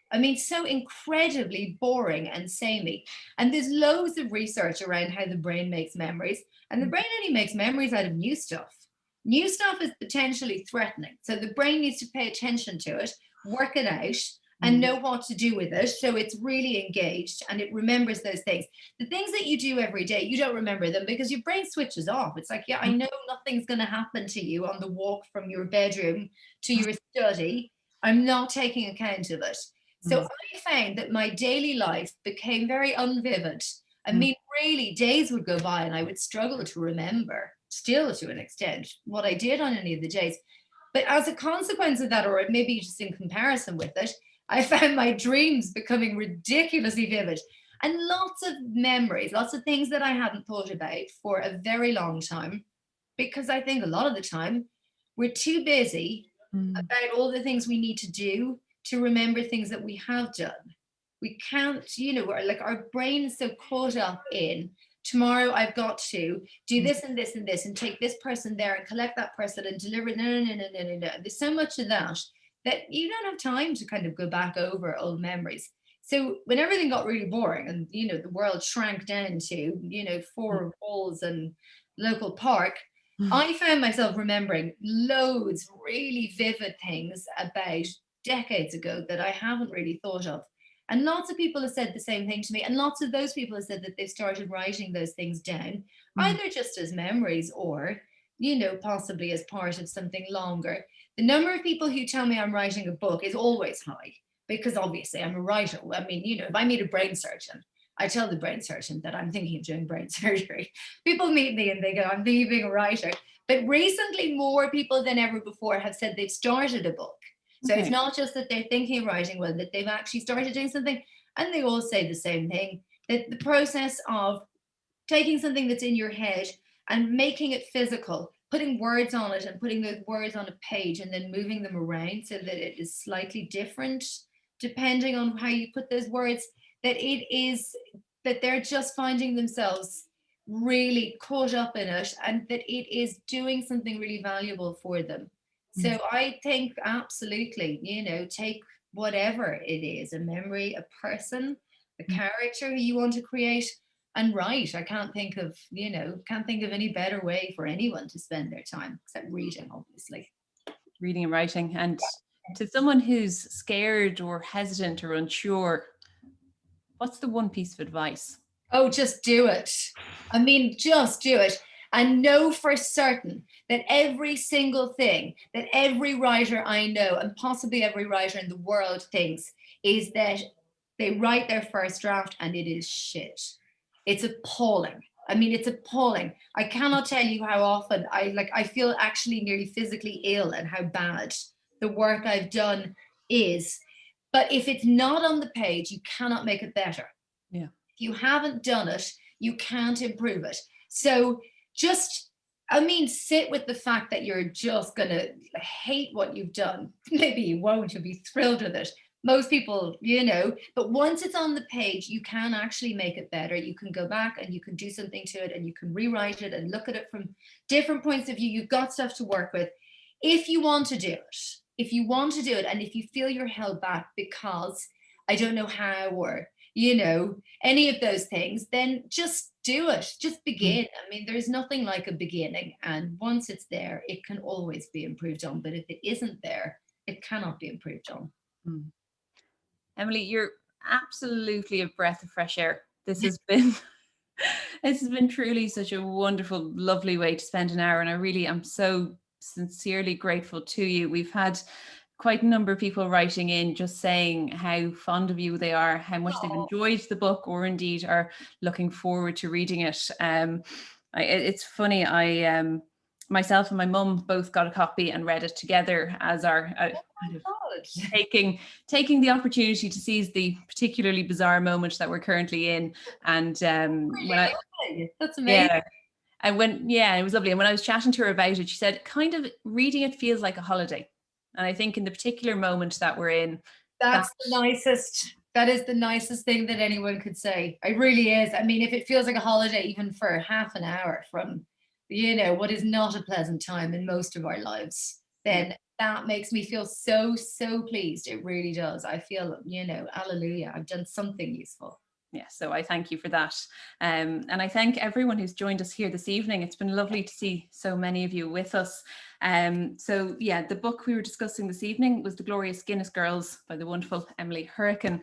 I mean, so incredibly boring and samey. And there's loads of research around how the brain makes memories. And the brain only makes memories out of new stuff. New stuff is potentially threatening. So the brain needs to pay attention to it, work it out, and know what to do with it. So it's really engaged and it remembers those things. The things that you do every day, you don't remember them because your brain switches off. It's like, yeah, I know nothing's going to happen to you on the walk from your bedroom to your study. I'm not taking account of it. So I found that my daily life became very unvivid. I mean, really, days would go by and I would struggle to remember, still to an extent, what I did on any of the days. But as a consequence of that, or maybe just in comparison with it, I found my dreams becoming ridiculously vivid, and lots of memories, lots of things that I hadn't thought about for a very long time, because I think a lot of the time we're too busy about all the things we need to do to remember things that we have done. We can't, you know, like our brain is so caught up in tomorrow I've got to do this and this and this and take this person there and collect that person and deliver. No. There's so much of that you don't have time to kind of go back over old memories. So when everything got really boring and, you know, the world shrank down to, you know, 4 walls and local park, I found myself remembering loads really vivid things about decades ago that I haven't really thought of. And lots of people have said the same thing to me. And lots of those people have said that they've started writing those things down, either just as memories or possibly as part of something longer. The number of people who tell me I'm writing a book is always high, because obviously I'm a writer. I mean, if I meet a brain surgeon, I tell the brain surgeon that I'm thinking of doing brain surgery. People meet me and they go, I'm thinking of being a writer. But recently, more people than ever before have said they've started a book. So it's not just that they're thinking of writing one, that they've actually started doing something. And they all say the same thing, that the process of taking something that's in your head and making it physical, putting words on it and putting those words on a page and then moving them around so that it is slightly different depending on how you put those words, that they're just finding themselves really caught up in it, and that it is doing something really valuable for them. So I think absolutely, take whatever it is, a memory, a person, a character who you want to create, and write. I can't think of any better way for anyone to spend their time except reading, obviously. Reading and writing. And to someone who's scared or hesitant or unsure, what's the one piece of advice? Oh, just do it. I mean, just do it. And know for certain that every single thing that every writer I know, and possibly every writer in the world, thinks is that they write their first draft and it is shit. It's appalling. I mean, it's appalling. I cannot tell you how often I feel actually nearly physically ill and how bad the work I've done is. But if it's not on the page, you cannot make it better. Yeah. If you haven't done it, you can't improve it. So just, sit with the fact that you're just going to hate what you've done. Maybe you won't, you'll be thrilled with it. Most people, but once it's on the page, you can actually make it better. You can go back and you can do something to it and you can rewrite it and look at it from different points of view. You've got stuff to work with. If you want to do it, and if you feel you're held back because I don't know how, or, any of those things, then just do it. Just begin. I mean, there's nothing like a beginning. And once it's there, it can always be improved on. But if it isn't there, it cannot be improved on. Emily, you're absolutely a breath of fresh air. This has been truly such a wonderful, lovely way to spend an hour. And I really am so sincerely grateful to you. We've had quite a number of people writing in just saying how fond of you they are, how much they've enjoyed the book, or indeed are looking forward to reading it. It's funny, myself and my mum both got a copy and read it together as our kind of taking the opportunity to seize the particularly bizarre moment that we're currently in. And that's amazing. Yeah. And it was lovely. And when I was chatting to her about it, she said, kind of reading it feels like a holiday. And I think in the particular moment that we're in, that is the nicest thing that anyone could say. It really is. I mean, if it feels like a holiday, even for half an hour from, what is not a pleasant time in most of our lives, then that makes me feel so, so pleased. It really does. I feel, hallelujah, I've done something useful. Yeah, so I thank you for that. And I thank everyone who's joined us here this evening. It's been lovely to see so many of you with us. The book we were discussing this evening was The Glorious Guinness Girls by the wonderful Emily Hourican.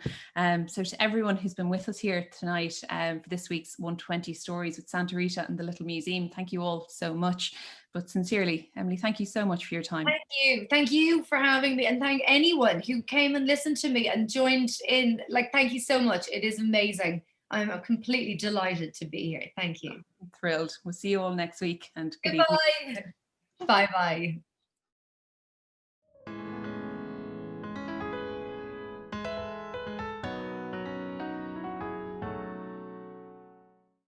So to everyone who's been with us here tonight for this week's 120 Stories with Santa Rita and the Little Museum, thank you all so much. But sincerely, Emily, thank you so much for your time. Thank you for having me, and thank anyone who came and listened to me and joined in. Thank you so much. It is amazing. I'm completely delighted to be here. Thank you. Thrilled. We'll see you all next week, and good Goodbye. evening. Bye-bye.